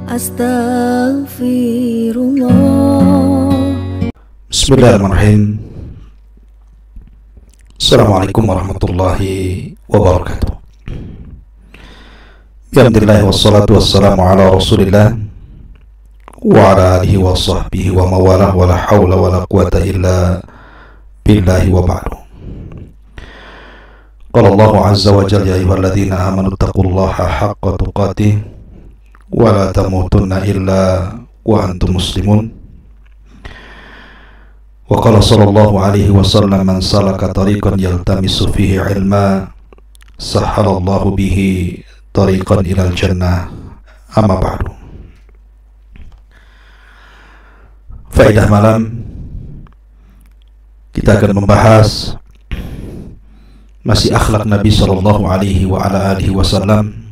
Astaghfirullah. Bismillahirrahmanirrahim. Assalamualaikum warahmatullahi wabarakatuh. Alhamdulillah wassalatu wassalamu ala rasulillah wa ala alihi wa sahbihi wa mawalah wa la hawla wa la quwata illa billahi wa ba'du. Qala Allahu azza wa jalla ya ayyuhalladzina amanu taqullaha haqqa tuqatih wa la tamutunna illa wa antum muslimun. Wa qala sallallahu alaihi wasallam man salaka tariqan yaltamisu fihi ilma sahhalallahu bihi tariqan ilal jannah. Amma ba'du. Faedah malam, kita akan membahas masih akhlak Nabi sallallahu alaihi wa ala alihi wasallam.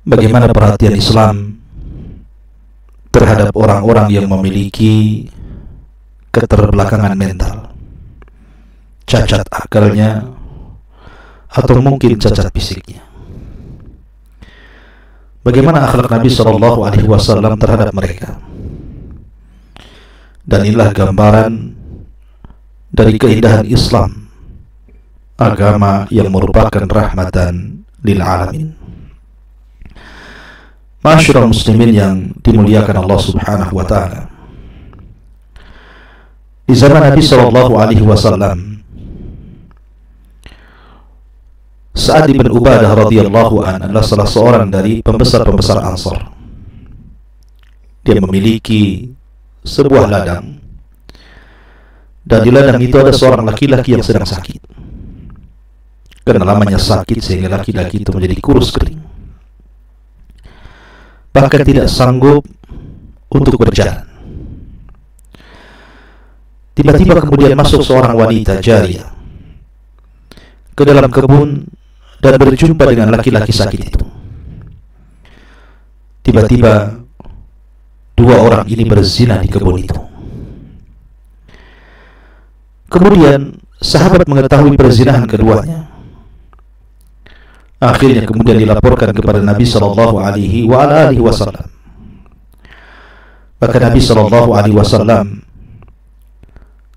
Bagaimana perhatian Islam terhadap orang-orang yang memiliki keterbelakangan mental, cacat akalnya, atau mungkin cacat fisiknya. Bagaimana akhlak Nabi Shallallahu Alaihi Wasallam terhadap mereka? Dan inilah gambaran dari keindahan Islam, agama yang merupakan rahmatan lil alamin. Masyarul muslimin yang dimuliakan Allah Subhanahu wa taala. Di zaman Nabi sallallahu alaihi wasallam, Sa'ad bin Ubadah radhiyallahu anhu adalah salah seorang dari pembesar-pembesar Ansar. Dia memiliki sebuah ladang, dan di ladang itu ada seorang laki-laki yang sedang sakit. Karena lamanya sakit sehingga laki-laki itu menjadi kurus kering, bahkan tidak sanggup untuk berjalan. Tiba-tiba kemudian masuk seorang wanita jariyah ke dalam kebun dan berjumpa dengan laki-laki sakit itu. Tiba-tiba dua orang ini berzina di kebun itu. Kemudian sahabat mengetahui perzinahan keduanya. Akhirnya kemudian dilaporkan kepada Nabi Sallallahu Alaihi Wasallam. Maka Nabi Sallallahu Alaihi Wasallam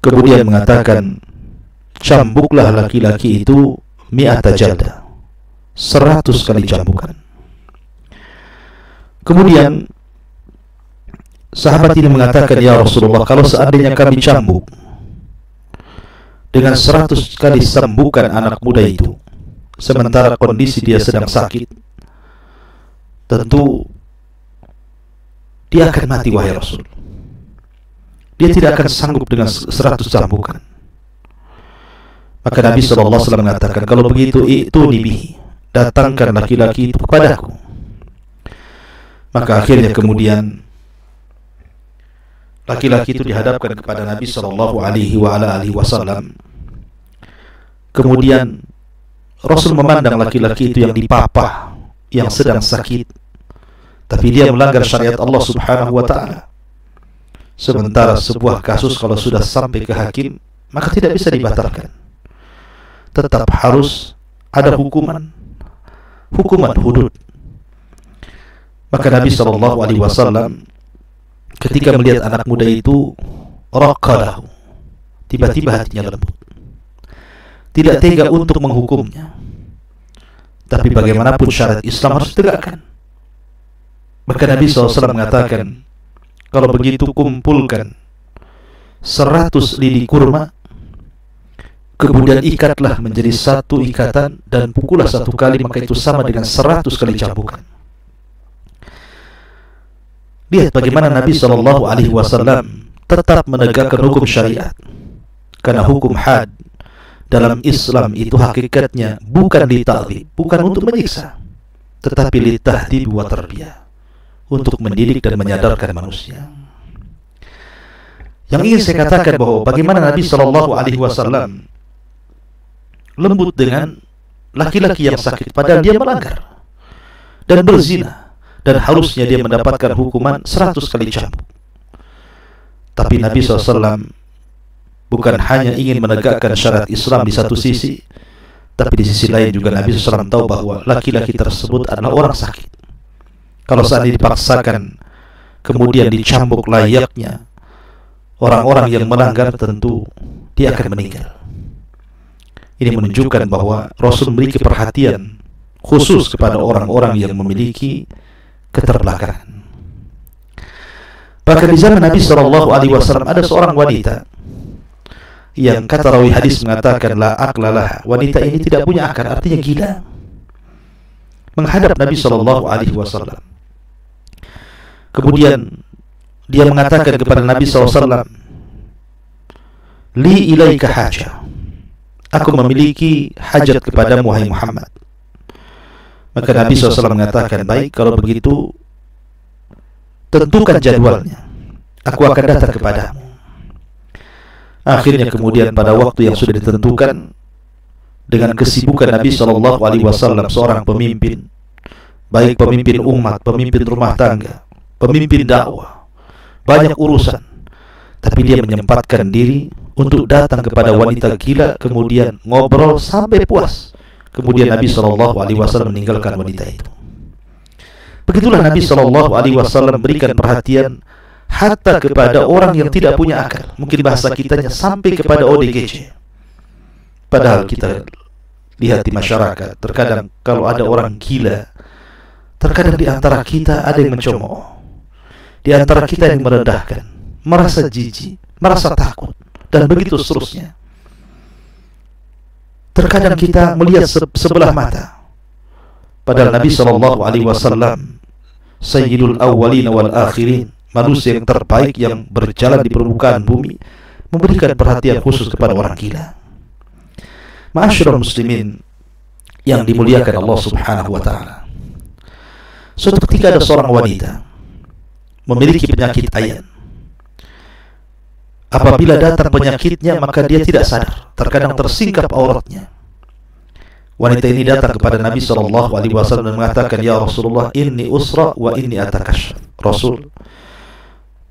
kemudian mengatakan, cambuklah laki-laki itu mi'ata jaldah, 100 kali cambukan. Kemudian sahabat ini mengatakan, ya Rasulullah, kalau seandainya kami cambuk dengan 100 kali sambukan anak muda itu, sementara kondisi dia sedang sakit, tentu dia akan mati, wahai Rasul. Dia tidak akan sanggup dengan 100 cambukan. Maka Nabi SAW mengatakan, kalau begitu itu nibihi, datangkan laki-laki itu kepadaku. Maka akhirnya kemudian laki-laki itu dihadapkan kepada Nabi SAW. Kemudian Rasul memandang laki-laki itu yang dipapah, yang sedang sakit, tapi dia melanggar syariat Allah Subhanahu wa taala. Sementara sebuah kasus kalau sudah sampai ke hakim, maka tidak bisa dibatalkan. Tetap harus ada hukuman hudud. Maka Nabi sallallahu alaihi wasallam ketika melihat anak muda itu, raqalahu, tiba-tiba hatinya lembut. Tidak tega untuk menghukumnya, tapi bagaimanapun syariat Islam harus ditegakkan. Maka Nabi SAW mengatakan, kalau begitu kumpulkan 100 lidi kurma, kemudian ikatlah menjadi satu ikatan dan pukullah 1 kali, maka itu sama dengan 100 kali cambukan. Lihat bagaimana Nabi SAW tetap menegakkan hukum syariat, karena hukum had dalam Islam itu hakikatnya bukan lita'dhib, bukan untuk menyiksa, tetapi litahdib wa tarbiyah, untuk mendidik dan menyadarkan manusia. Yang ingin saya katakan bahwa bagaimana Nabi Shallallahu Alaihi Wasallam lembut dengan laki-laki yang sakit, padahal dia melanggar dan berzina, dan harusnya dia mendapatkan hukuman 100 kali cambuk. Tapi Nabi SAW bukan hanya ingin menegakkan syariat Islam di satu sisi, tapi di sisi lain juga Nabi SAW tahu bahwa laki-laki tersebut adalah orang sakit, Kalau seandainya dipaksakan kemudian dicambuk layaknya orang-orang yang melanggar, tentu dia akan meninggal. Ini menunjukkan bahwa Rasul memiliki perhatian khusus kepada orang-orang yang memiliki keterbelakangan. Bahkan di zaman Nabi SAW ada seorang wanita yang kata rawi hadis mengatakan la aqlalah, wanita ini tidak punya akal, artinya gila. Menghadap Nabi SAW, kemudian dia mengatakan kepada Nabi SAW, li ilaika haja, aku memiliki hajat kepadamu wahai Muhammad. Maka Nabi SAW mengatakan, baik, kalau begitu tentukan jadwalnya, aku akan datang kepadamu. Akhirnya kemudian pada waktu yang sudah ditentukan, dengan kesibukan Nabi SAW seorang pemimpin, baik pemimpin umat, pemimpin rumah tangga, pemimpin dakwah, banyak urusan, tapi dia menyempatkan diri untuk datang kepada wanita gila, kemudian ngobrol sampai puas. Kemudian Nabi SAW meninggalkan wanita itu. Begitulah Nabi SAW memberikan perhatian hatta kepada orang yang tidak punya akal. Mungkin bahasa kitanya sampai kepada ODGJ. Padahal kita lihat di masyarakat, terkadang kalau ada orang gila, terkadang di antara kita ada yang mencemooh, di antara kita yang merendahkan, merasa jijik, merasa takut, dan begitu seterusnya. Terkadang kita melihat sebelah mata, padahal Nabi SAW Sayyidul Awwalin wal Akhirin, manusia yang terbaik yang berjalan di permukaan bumi, memberikan perhatian khusus kepada orang gila. Ma'asyiral muslimin yang dimuliakan Allah Subhanahu wa taala. Suatu ketika ada seorang wanita memiliki penyakit ayan. Apabila datang penyakitnya, maka dia tidak sadar, terkadang tersingkap auratnya. Wanita ini datang kepada Nabi SAW dan mengatakan, ya Rasulullah, inni usra wa inni atakasyaf. Rasul,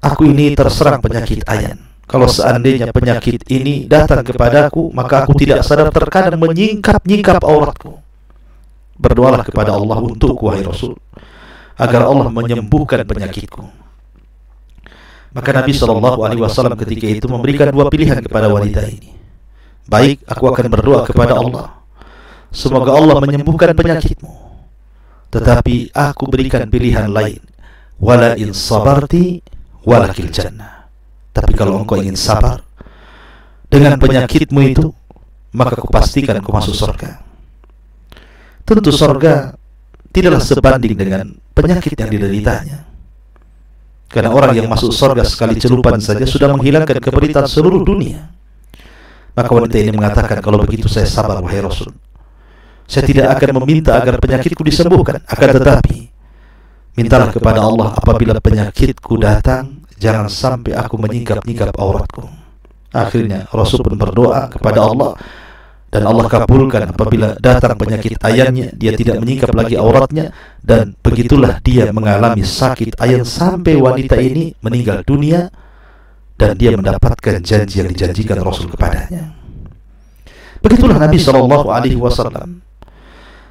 aku ini terserang penyakit ayan. Kalau seandainya penyakit ini datang kepadaku, maka aku tidak sadar, terkadang menyingkap-nyingkap auratku. Berdoalah kepada Allah untukku, wahai Rasul, agar Allah menyembuhkan penyakitku. Maka Nabi SAW ketika itu memberikan dua pilihan kepada wanita ini. Baik, aku akan berdoa kepada Allah, semoga Allah menyembuhkan penyakitmu. Tetapi aku berikan pilihan lain, wala in sabarti walakil jannah. Tapi kalau engkau ingin sabar dengan penyakitmu itu, maka aku pastikan engkau masuk surga. Tentu surga tidaklah sebanding dengan penyakit yang dideritanya. Karena orang yang masuk surga sekali celupan saja sudah menghilangkan keberitaan seluruh dunia. Maka wanita ini mengatakan, kalau begitu saya sabar wahai Rasul. Saya tidak akan meminta agar penyakitku disembuhkan, akan tetapi mintalah kepada Allah apabila penyakitku datang, jangan sampai aku menyingkap-nyingkap auratku. Akhirnya Rasul pun berdoa kepada Allah, dan Allah kabulkan. Apabila datang penyakit ayannya, dia tidak menyingkap lagi auratnya, dan begitulah dia mengalami sakit ayan sampai wanita ini meninggal dunia, dan dia mendapatkan janji yang dijanjikan Rasul kepadanya. Begitulah Nabi SAW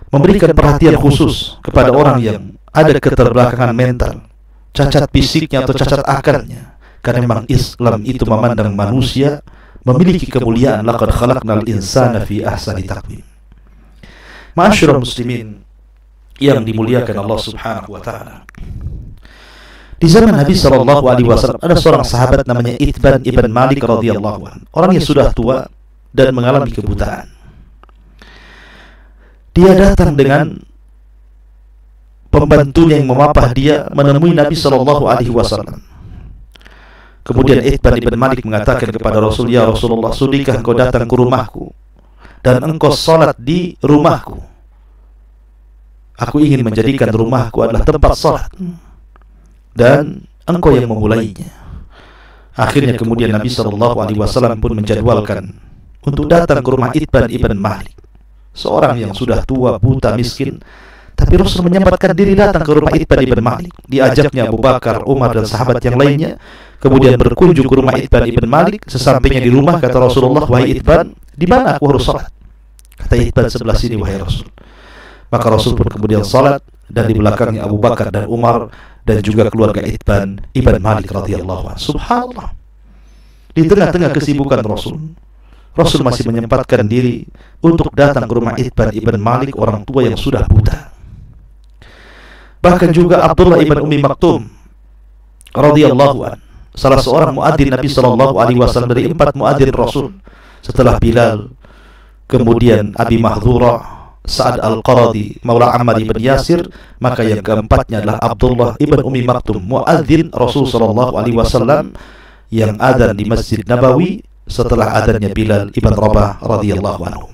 memberikan perhatian khusus kepada orang yang ada keterbelakangan mental, cacat fisiknya atau cacat akalnya. Karena memang Islam itu memandang manusia memiliki kemuliaan, laqad khalaqnal insana fi ahsani taqwim. Ma'asyiral muslimin yang dimuliakan Allah Subhanahu wa taala. Di zaman Nabi SAW ada seorang sahabat namanya Itban ibn Malik radhiyallahu anhu. Orang yang sudah tua dan mengalami kebutaan. Dia datang dengan pembantunya yang memapah dia menemui Nabi SAW. Kemudian Itban ibn Malik mengatakan kepada Rasul, ya Rasulullah, sudikah engkau datang ke rumahku dan engkau salat di rumahku? Aku ingin menjadikan rumahku adalah tempat salat, dan engkau yang memulainya. Akhirnya kemudian Nabi SAW pun menjadwalkan untuk datang ke rumah Itban ibn Malik, seorang yang sudah tua, buta, miskin. Tapi Rasul menyempatkan diri datang ke rumah Itban ibn Malik. Diajaknya Abu Bakar, Umar, dan sahabat yang lainnya. Kemudian berkunjung ke rumah Itban ibn Malik. Sesampainya di rumah, kata Rasulullah, wahai Itban, di mana aku harus salat? Kata Itban, sebelah sini wahai Rasul. Maka Rasul pun kemudian salat dan di belakangnya Abu Bakar dan Umar, dan juga keluarga Itban ibn Malik radhiyallahu anhu. Subhanallah, di tengah-tengah kesibukan Rasul masih menyempatkan diri untuk datang ke rumah Itban ibn Malik, orang tua yang sudah buta. Bahkan juga Abdullah ibn Ummi Maktum radhiyallahu anhu, salah seorang muadzin Nabi sallallahu alaihi wasallam dari 4 muadzin Rasul setelah Bilal, kemudian Abi Mahdhura, Sa'ad Al-Qaradi, Maula Ammar ibn Yasir, maka yang keempatnya adalah Abdullah ibn Ummi Maktum, muadzin Rasul sallallahu alaihi wasallam yang adzan di Masjid Nabawi setelah adzannya Bilal ibn Rabah radhiyallahu anhu.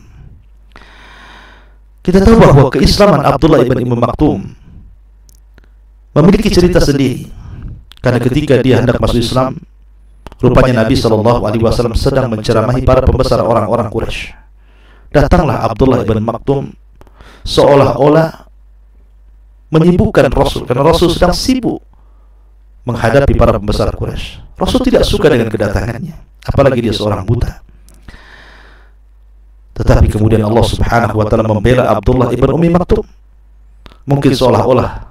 Kita tahu bahwa keislaman Abdullah ibn Ummi Maktum memiliki cerita sendiri, karena ketika dia hendak masuk Islam, rupanya Nabi sallallahu alaihi wasallam sedang menceramahi para pembesar orang-orang Quraisy. Datanglah Abdullah ibn Maktum seolah-olah menyibukkan Rasul, karena Rasul sedang sibuk menghadapi para pembesar Quraisy. Rasul tidak suka dengan kedatangannya, apalagi dia seorang buta. Tetapi kemudian Allah Subhanahu wa taala membela Abdullah ibn Ummi Maktum. Mungkin seolah-olah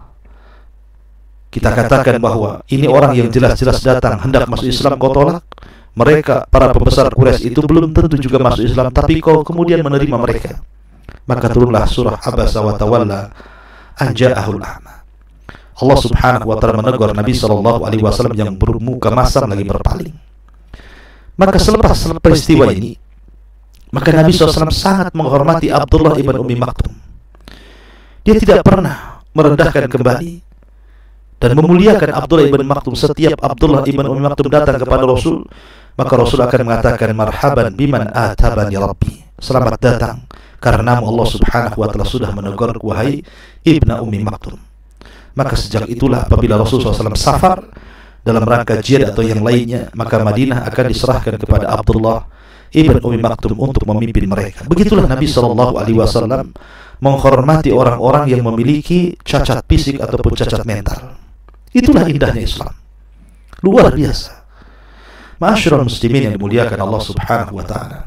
kita katakan bahwa ini orang yang jelas-jelas datang hendak masuk Islam kau tolak. Mereka para pembesar Quraisy itu belum tentu juga masuk Islam, tapi kau kemudian menerima mereka. Maka turunlah surah Abasa wa Tawalla an ja'ahul a'ma. Allah Subhanahu wa taala menegur Nabi sallallahu alaihi wasallam yang bermuka masam lagi berpaling. Maka selepas peristiwa ini, maka Nabi SAW sangat menghormati Abdullah ibn Ummi Maktum. Dia tidak pernah merendahkan kembali dan memuliakan Abdullah ibn Maktum. Setiap Abdullah ibn Ummi Maktum datang kepada Rasul, maka Rasul akan mengatakan, marhaban biman atabani rabbi, selamat datang karena Allah Subhanahu wa taala sudah menegur wahai ibnu Ummi Maktum. Maka sejak itulah apabila Rasulullah SAW safar dalam rangka jihad atau yang lainnya, maka Madinah akan diserahkan kepada Abdullah ibn Ummi Maktum untuk memimpin mereka. Begitulah Nabi sallallahu alaihi wasallam menghormati orang-orang yang memiliki cacat fisik ataupun cacat mental. Itulah indahnya Islam, luar biasa. Ma'asyiral muslimin yang dimuliakan Allah Subhanahu wa taala.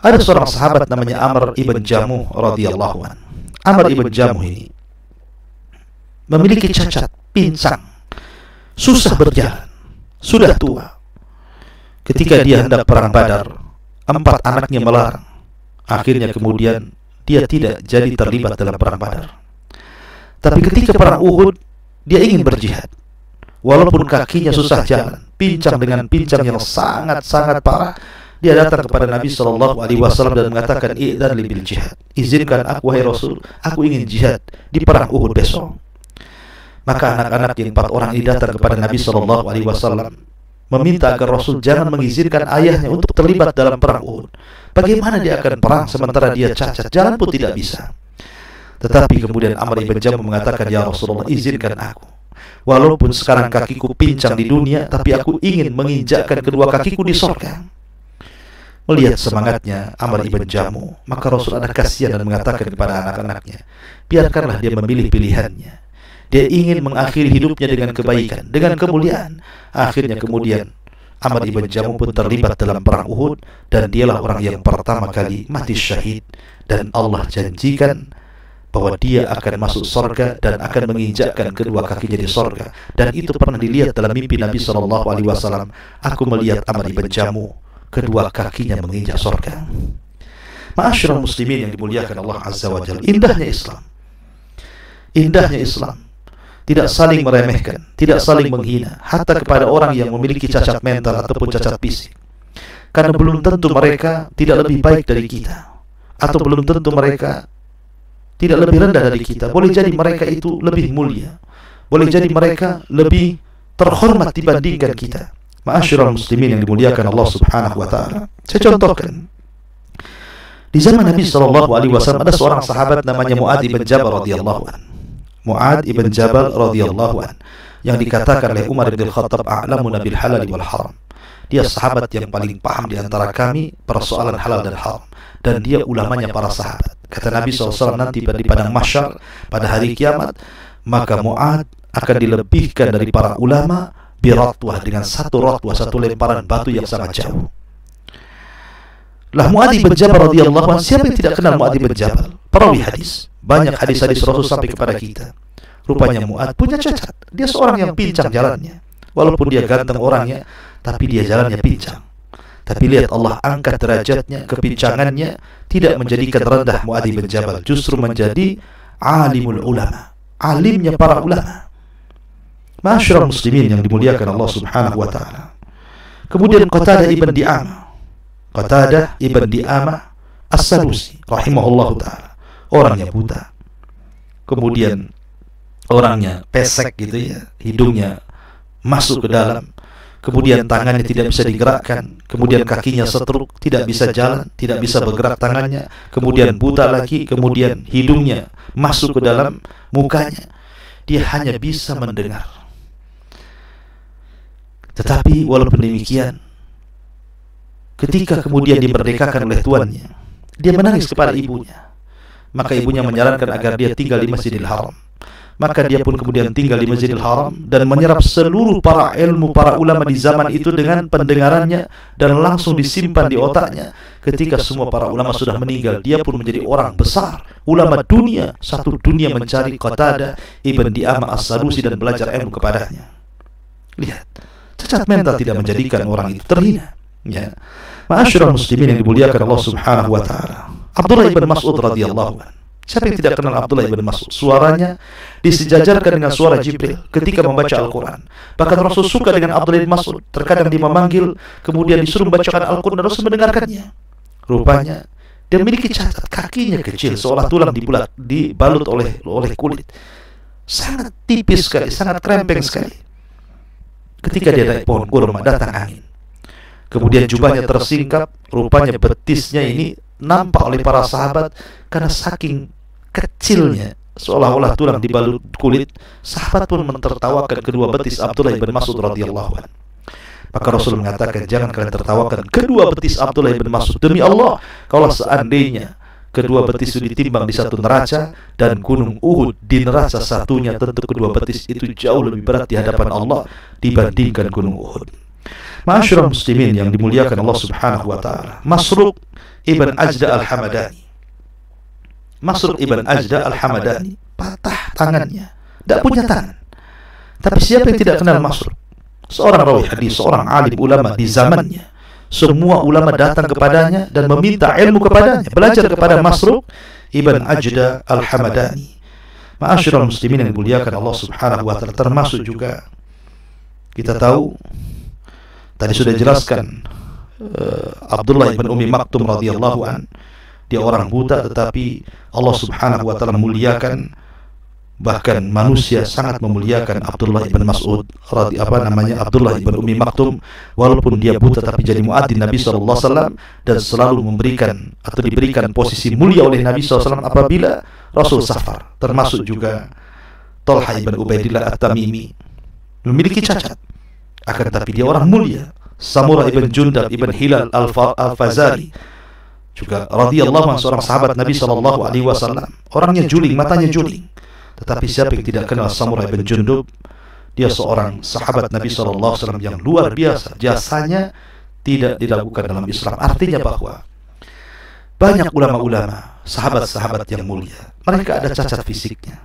Ada seorang sahabat namanya Amr ibn Jamuh radhiyallahu anhu. Amr ibn Jamuh ini memiliki cacat, pincang, susah berjalan, sudah tua. Ketika dia hendak perang Badar, 4 anaknya melarang. Akhirnya kemudian dia tidak jadi terlibat dalam perang Badar. Tapi ketika perang Uhud, dia ingin berjihad. Walaupun kakinya susah jalan, pincang dengan pincang yang sangat-sangat parah, dia datang kepada Nabi sallallahu alaihi wasallam dan mengatakan, "Idzan li bil jihad." Izinkan aku wahai Rasul, aku ingin jihad di perang Uhud besok. Maka anak-anak yang 4 orang ini datang kepada Nabi sallallahu alaihi wasallam meminta agar Rasul jangan mengizinkan ayahnya untuk terlibat dalam perang Uhud. Bagaimana dia akan perang sementara dia cacat, jalan pun tidak bisa. Tetapi kemudian Amr ibn Jamuh mengatakan, "Ya Rasulullah, izinkan aku. Walaupun sekarang kakiku pincang di dunia, tapi aku ingin menginjakkan kedua kakiku di surga." Melihat semangatnya Amr ibn Jamuh, maka Rasul ada kasihan dan mengatakan kepada anak-anaknya, biarkanlah dia memilih pilihannya. Dia ingin mengakhiri hidupnya dengan kebaikan, dengan kemuliaan. Akhirnya kemudian Amr ibn Jamuh pun terlibat dalam perang Uhud, dan dialah orang yang pertama kali mati syahid. Dan Allah janjikan bahwa dia akan masuk surga dan akan menginjakkan kedua kakinya di surga. Dan itu pernah dilihat dalam mimpi Nabi SAW. Aku melihat Amr ibn Jamuh, kedua kakinya menginjak surga. Ma'asyiral muslimin yang dimuliakan Allah Azza wa Jalla. Indahnya Islam, indahnya Islam. Tidak saling meremehkan, tidak saling menghina, hatta kepada orang yang memiliki cacat mental ataupun cacat fisik. Karena belum tentu mereka tidak lebih baik dari kita, atau belum tentu mereka tidak lebih rendah dari kita. Boleh jadi mereka itu lebih mulia, boleh jadi mereka lebih terhormat dibandingkan kita. Ma'asyiral muslimin yang dimuliakan Allah Subhanahu wa taala. Saya contohkan. Di zaman Nabi sallallahu alaihi wasallam ada seorang sahabat namanya Mu'adz bin Jabal radhiyallahu anhu. Mu'adz ibn Jabal radhiyallahu anhu yang dikatakan oleh Umar bin Khattab, a'lamuna bil halal wal haram. Dia sahabat yang paling paham di antara kami persoalan halal dan haram, dan dia ulamanya para sahabat. Kata Nabi SAW, nanti di padang mahsyar pada hari kiamat, maka Mu'adz akan dilebihkan dari para ulama biratwah, dengan satu ratwah, satu lemparan batu yang sangat jauh. Lah Mu'adz bin Jabal radhiyallahu anhu, siapa yang tidak kenal Mu'adz bin Jabal? Perawi hadis. banyak hadis-hadis Rasul sampai kepada kita. Rupanya Mu'adz punya cacat. Dia seorang yang pincang jalannya. Walaupun dia ganteng orangnya, tapi dia jalannya pincang. Tapi lihat Allah angkat derajatnya, kepincangannya tidak menjadikan rendah Mu'adz bin Jabal, justru menjadi alimul ulama, alimnya para ulama. Ma'asyiral muslimin yang dimuliakan Allah Subhanahu wa taala. Kemudian Qatadah ibn Di'amah As-Sadusi rahimahullahu taala, orangnya buta. Kemudian orangnya pesek gitu ya, hidungnya masuk ke dalam. Kemudian tangannya tidak bisa digerakkan. Kemudian kakinya setruk, tidak bisa jalan, tidak bisa bergerak tangannya. Kemudian buta lagi, kemudian hidungnya masuk ke dalam mukanya. Dia hanya bisa mendengar. Tetapi walaupun demikian, ketika kemudian dimerdekakan oleh tuannya, dia menangis kepada ibunya. Maka ibunya menyarankan agar dia tinggal di Masjidil Haram. Maka dia pun kemudian tinggal di Masjidil Haram dan menyerap seluruh para ilmu, para ulama di zaman itu dengan pendengarannya, dan langsung disimpan di otaknya. Ketika semua para ulama sudah meninggal, dia pun menjadi orang besar, ulama dunia. Satu dunia mencari Qatadah ibn Di'amah As-Sadusi dan belajar ilmu kepadanya. Lihat, cacat mental tidak menjadikan orang itu terhina. Ya, ma'asyiral muslimin yang dimuliakan Allah Subhanahu wa taala. Abdullah ibn Mas'ud radhiyallahu anhu. Siapa yang tidak kenal Abdullah ibn Mas'ud? Suaranya disejajarkan dengan suara Jibril ketika membaca Al-Quran. Bahkan Rasul suka dengan Abdullah ibn Mas'ud. Terkadang dia memanggil, kemudian disuruh membacakan Al-Quran dan Rasul mendengarkannya. Rupanya dia memiliki cacat, kakinya kecil, seolah tulang dibalut oleh kulit. Sangat tipis sekali, sangat krempeng sekali. Ketika dia naik pohon kurma, datang angin. Kemudian jubahnya tersingkap, rupanya betisnya ini nampak oleh para sahabat karena saking kecilnya, seolah-olah tulang dibalut kulit. Sahabat pun mentertawakan kedua betis Abdullah ibn Mas'ud radhiyallahu anhu. Maka Rasul mengatakan, jangan kalian tertawakan kedua betis Abdullah ibn Mas'ud. Demi Allah, kalau seandainya kedua betis itu ditimbang di satu neraca dan gunung Uhud di neraca satunya, tentu kedua betis itu jauh lebih berat di hadapan Allah dibandingkan gunung Uhud. Ma'asyiral muslimin yang dimuliakan Allah Subhanahu wa taala. Masruq ibn Ajda al-Hamadani. Masruq ibn Ajda al-Hamadani patah tangannya, tidak punya tangan. Tapi siapa yang tidak kenal Masruq? Seorang rawi hadis, seorang alim ulama di zamannya. Semua ulama datang kepadanya dan meminta ilmu kepadanya, belajar kepada Masruq ibn Ajda al-Hamadani. Ma'asyiral muslimin yang dimuliakan Allah Subhanahu wa taala, termasuk juga kita tahu tadi sudah jelaskan Abdullah ibn Ummi Maktum radhiyallahu an, dia orang buta tetapi Allah Subhanahu wa taala memuliakan, bahkan manusia sangat memuliakan Abdullah ibn Mas'ud Abdullah ibn Ummi Maktum, walaupun dia buta tapi jadi muadzin Nabi sallallahu alaihi wasallam dan selalu memberikan atau diberikan posisi mulia oleh Nabi sallallahu alaihi wasallam apabila Rasul safar. Termasuk juga Talha ibn Ubaidillah At-Tamimi, memiliki cacat, akan tetapi dia orang mulia. Samurah ibn Jundab ibn Hilal Al-Fazari juga radhiyallahu anhu, seorang sahabat Nabi sallallahu alaihi wasallam, orangnya juling, matanya juling. Tetapi siapa yang tidak kenal Samurah ibn Jundub? Dia seorang sahabat Nabi sallallahu alaihi wasallam yang luar biasa, jasanya tidak dilakukan dalam Islam. Artinya bahwa banyak ulama-ulama, sahabat-sahabat yang mulia, mereka ada cacat fisiknya.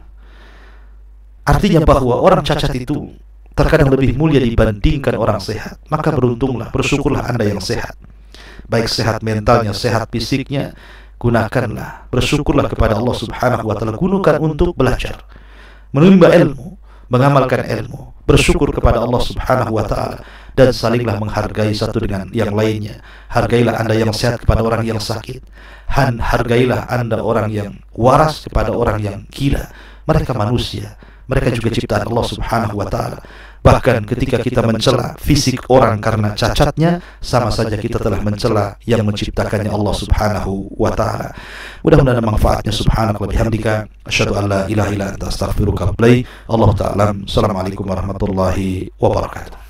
Artinya bahwa orang cacat itu terkadang lebih mulia dibandingkan orang sehat. Maka beruntunglah, bersyukurlah Anda yang sehat, baik sehat mentalnya, sehat fisiknya. Gunakanlah, bersyukurlah kepada Allah Subhanahu wa taala, gunakan untuk belajar, menimba ilmu, mengamalkan ilmu, bersyukur kepada Allah Subhanahu wa taala, dan salinglah menghargai satu dengan yang lainnya. Hargailah Anda yang sehat kepada orang yang sakit, hargailah Anda orang yang waras kepada orang yang gila. Mereka manusia, mereka juga ciptaan Allah Subhanahu wa taala. Bahkan ketika kita mencela fisik orang karena cacatnya, sama saja kita telah mencela yang menciptakannya, Allah Subhanahu wa taala. Mudah-mudahan manfaatnya. Subhanaka wa bihamdika, asyhadu an la ilaha illa anta, astaghfiruka wa atubu ilaik. Allah taala. Assalamualaikum warahmatullahi wabarakatuh.